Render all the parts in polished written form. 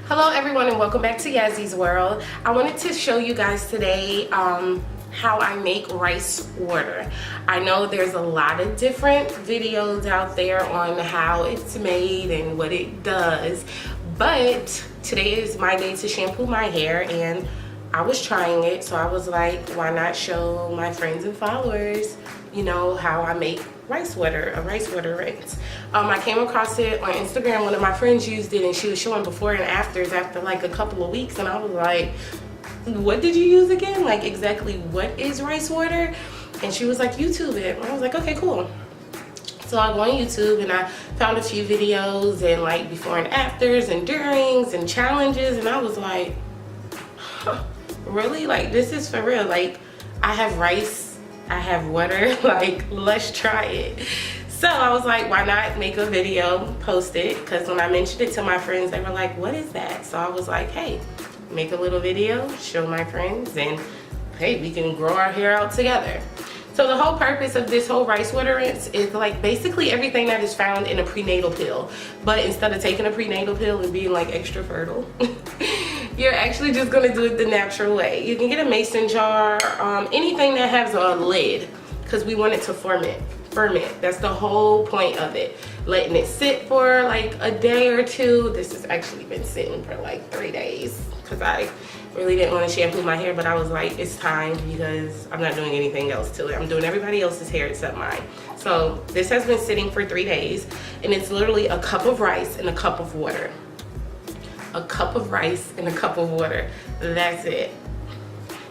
Hello everyone and welcome back to Yazzy's World. I wanted to show you guys today how I make rice water. I know there's a lot of different videos out there on how it's made and what it does, but today is my day to shampoo my hair and I was trying it, so I was like, why not show my friends and followers, you know, how I make rice water, a rice water rinse. I came across it on Instagram. One of my friends used it and she was showing before and afters after like a couple of weeks, and I was like, what did you use again? Like, exactly what is rice water? And she was like, YouTube it. And I was like, okay, cool. So I go on YouTube and I found a few videos and like before and afters and durings and challenges, and I was like, huh, really? Like, this is for real. Like, I have rice, I have water, like, let's try it. So I was like, why not make a video, post it? Because when I mentioned it to my friends, they were like, what is that? So I was like, hey, make a little video, show my friends, and hey, we can grow our hair out together. So the whole purpose of this whole rice water rinse is like basically everything that is found in a prenatal pill. But instead of taking a prenatal pill and being like extra fertile, you're actually just gonna do it the natural way. You can get a mason jar, anything that has a lid, because we want it to ferment. That's the whole point of it. Letting it sit for like a day or two. This has actually been sitting for like 3 days because I really didn't want to shampoo my hair, but I was like, it's time because I'm not doing anything else to it. I'm doing everybody else's hair except mine. So this has been sitting for 3 days, and it's literally a cup of rice and a cup of water. A cup of rice and a cup of water. That's it.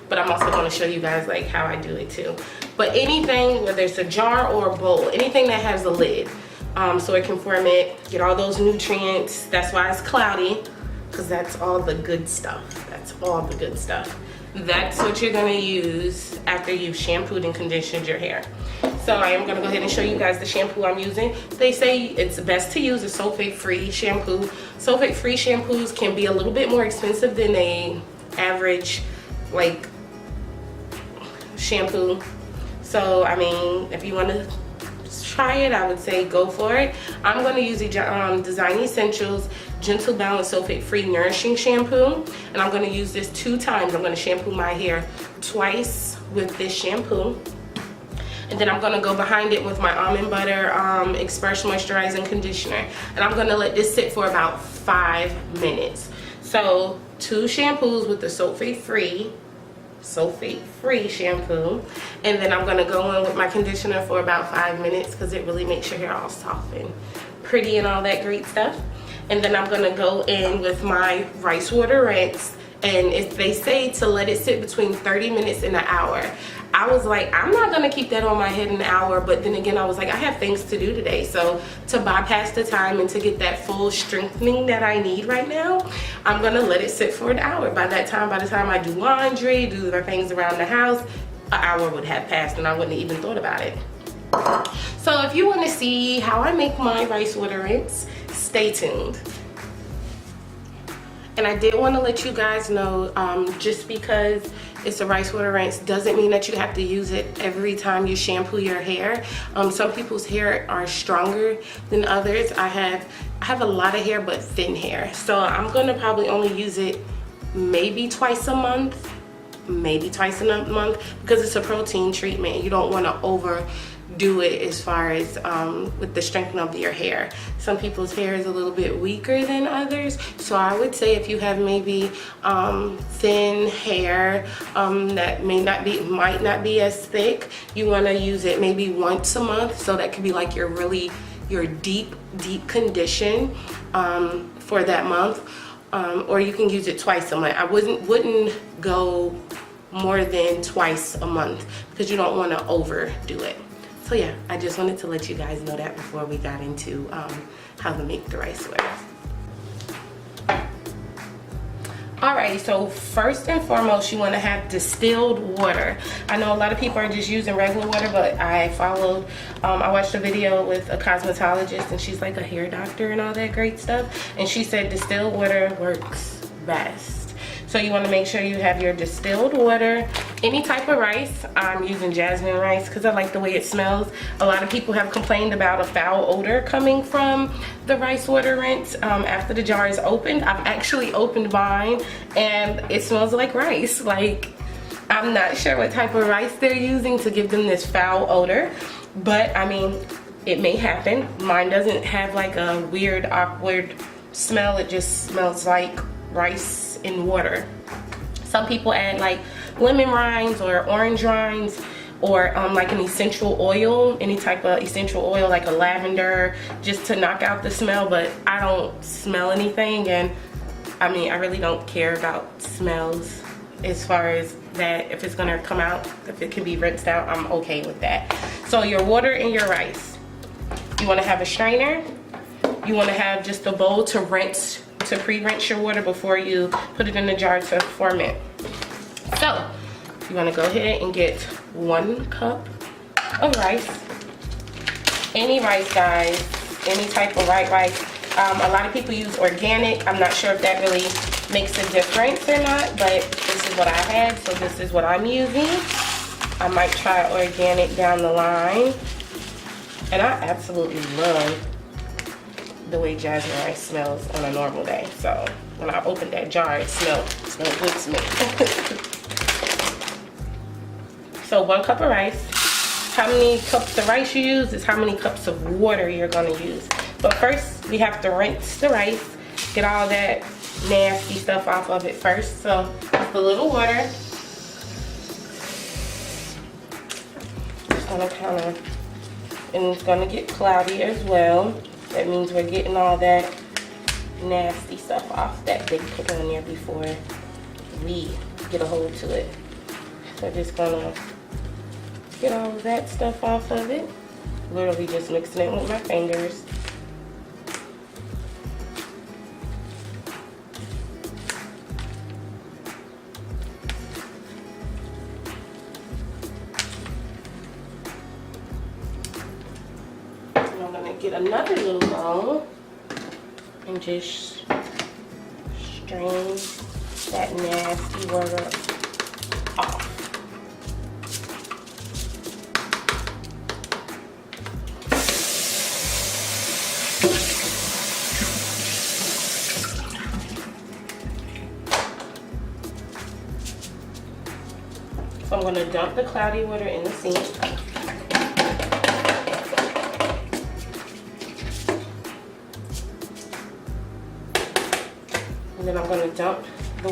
But I'm also going to show you guys like how I do it too. But anything, whether it's a jar or a bowl, anything that has a lid, so it can ferment, get all those nutrients. That's why it's cloudy, because that's all the good stuff. That's all the good stuff. That's what you're going to use after you've shampooed and conditioned your hair. So I am going to go ahead and show you guys the shampoo I'm using. They say it's best to use a sulfate-free shampoo. Sulfate-free shampoos can be a little bit more expensive than a average like shampoo. So I mean, if you want to try it, I would say go for it. I'm going to use the Design Essentials Gentle Balance Sulfate Free Nourishing Shampoo, and I'm going to use this 2 times. I'm going to shampoo my hair twice with this shampoo, and then I'm going to go behind it with my almond butter Express Moisturizing Conditioner, and I'm going to let this sit for about 5 minutes. So 2 shampoos with the sulfate-free shampoo, and then I'm gonna go in with my conditioner for about 5 minutes because it really makes your hair all soft and pretty and all that great stuff. And then I'm gonna go in with my rice water rinse, and if they say to let it sit between 30 minutes and an hour, I was like, I'm not gonna keep that on my head an hour, but then again I was like, I have things to do today, so to bypass the time and to get that full strengthening that I need right now, I'm gonna let it sit for an hour. By the time I do laundry, do the things around the house, an hour would have passed and I wouldn't have even thought about it. So if you want to see how I make my rice water rinse, stay tuned. And I did want to let you guys know, just because it's a rice water rinse doesn't mean that you have to use it every time you shampoo your hair. Some people's hair are stronger than others. I have a lot of hair but thin hair, so I'm gonna probably only use it maybe twice a month, because it's a protein treatment. You don't want to overdo it as far as with the strengthening of your hair. Some people's hair is a little bit weaker than others, so I would say if you have maybe thin hair that might not be as thick, you want to use it maybe once a month. So that could be like your deep condition for that month. Or you can use it twice a month. I wouldn't go more than twice a month because you don't want to overdo it. So yeah, I just wanted to let you guys know that before we got into how to make the rice water. Alrighty, so first and foremost, you want to have distilled water. I know a lot of people are just using regular water, but I watched a video with a cosmetologist, and she's like a hair doctor and all that great stuff, and she said distilled water works best. So you want to make sure you have your distilled water, any type of rice. I'm using jasmine rice because I like the way it smells. A lot of people have complained about a foul odor coming from the rice water rinse after the jar is opened. I've actually opened mine and it smells like rice. Like, I'm not sure what type of rice they're using to give them this foul odor, but I mean, it may happen. Mine doesn't have like a weird, awkward smell. It just smells like rice in water. Some people add like lemon rinds or orange rinds, or like an essential oil, any type of essential oil like a lavender, just to knock out the smell. But I don't smell anything, and I mean, I really don't care about smells as far as that. If it's gonna come out, if it can be rinsed out, I'm okay with that. So your water and your rice. You wanna have a strainer. You wanna have just a bowl to rinse, to pre-rinse your water before you put it in the jar to ferment. So you want to go ahead and get 1 cup of rice. Any rice, guys, any type of white rice. A lot of people use organic. I'm not sure if that really makes a difference or not, but this is what I had, so this is what I'm using. I might try organic down the line. And I absolutely love the way jasmine rice smells on a normal day. So when I opened that jar, it smelled good to me. So 1 cup of rice. How many cups of rice you use is how many cups of water you're gonna use. But first, we have to rinse the rice, get all that nasty stuff off of it first. So just a little water. Just gonna and it's gonna get cloudy as well. That means we're getting all that nasty stuff off that they put on there before we get a hold to it. So just gonna get all of that stuff off of it. Literally just mixing it with my fingers. And I'm gonna get another little bowl and just strain that nasty water off. So I'm going to dump the cloudy water in the sink. And then I'm going to dump the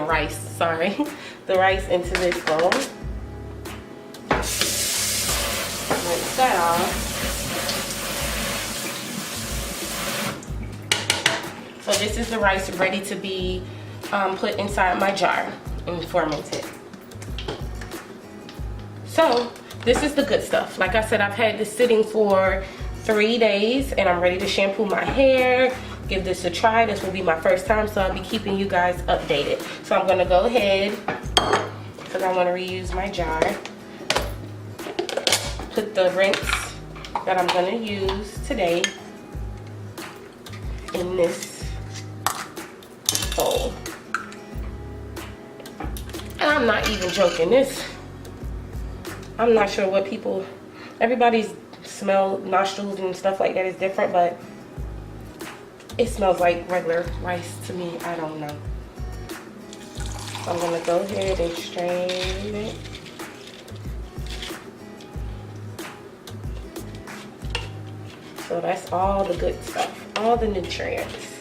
rice, sorry, the rice into this bowl. Rinse that off. So this is the rice ready to be put inside my jar and fermented. So this is the good stuff. Like I said, I've had this sitting for 3 days and I'm ready to shampoo my hair, give this a try. This will be my first time, so I'll be keeping you guys updated. So I'm gonna go ahead, because I want to reuse my jar, put the rinse that I'm gonna use today in this bowl. And I'm not even joking, I'm not sure what everybody's smell, nostrils and stuff like that is different, but it smells like regular rice to me. I don't know. So I'm gonna go ahead and strain it. So that's all the good stuff, all the nutrients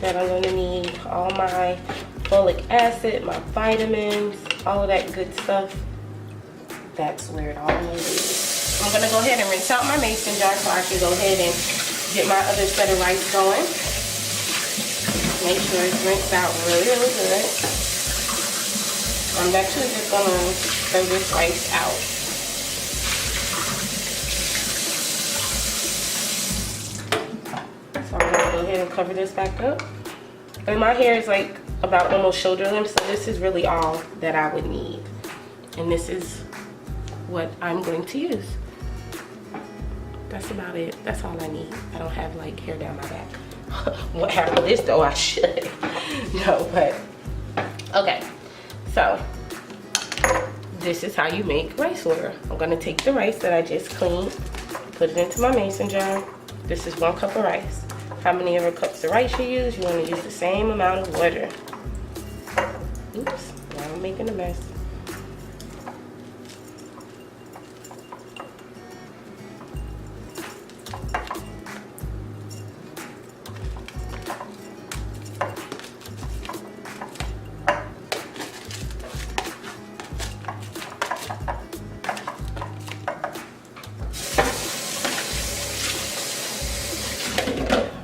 that I'm gonna need, all my folic acid, my vitamins, all of that good stuff. That's where it all is. I'm gonna go ahead and rinse out my mason jar so I can go ahead and get my other set of rice going. Make sure it's rinsed out really, really good. I'm actually just gonna throw this rice out. So I'm gonna go ahead and cover this back up. And my hair is like about almost shoulder length, so this is really all that I would need. And this is what I'm going to use. That's about it. That's all I need. I don't have like hair down my back. what happened this though, I should. No, but okay. So this is how you make rice water. I'm gonna take the rice that I just cleaned, put it into my mason jar. This is 1 cup of rice. How many ever cups of rice you use, you wanna use the same amount of water. Oops, now I'm making a mess.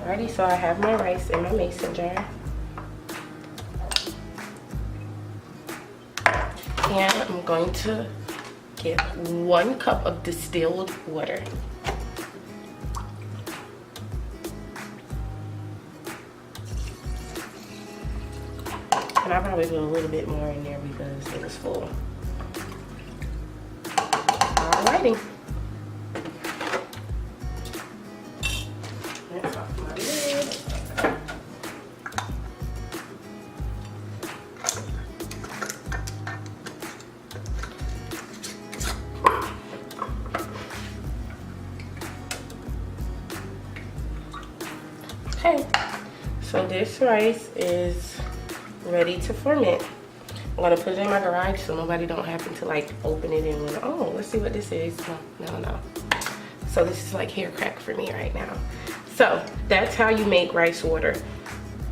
Alrighty, so I have my rice in my mason jar. And I'm going to get 1 cup of distilled water. And I probably put a little bit more in there because it was full. Alrighty. That's off my lid. Okay, so this rice is ready to ferment. I'm gonna put it in my garage so nobody don't happen to like open it and went, oh, let's see what this is. No. So this is like hair crack for me right now. So that's how you make rice water.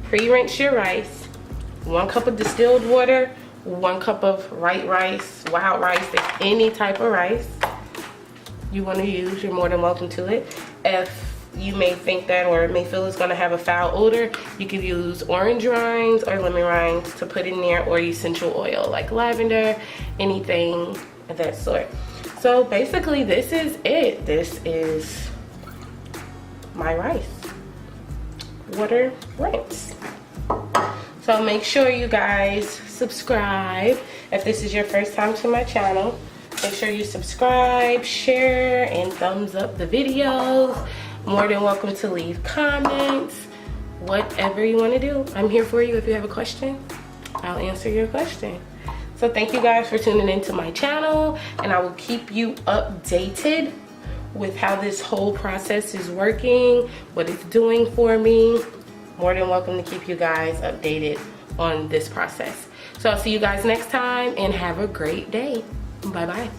Pre-rinse your rice, 1 cup of distilled water, 1 cup of white rice, wild rice, any type of rice you want to use, you're more than welcome to it. If you may think that or may feel it's going to have a foul odor, you could use orange rinds or lemon rinds to put in there, or essential oil like lavender, anything of that sort. So basically this is it. This is my rice water rinse. So make sure you guys subscribe. If this is your first time to my channel, make sure you subscribe, share, and thumbs up the videos. More than welcome to leave comments, whatever you want to do. I'm here for you. If you have a question, I'll answer your question. So thank you guys for tuning into my channel, and I will keep you updated with how this whole process is working, what it's doing for me. More than welcome to keep you guys updated on this process. So I'll see you guys next time, and have a great day. Bye bye.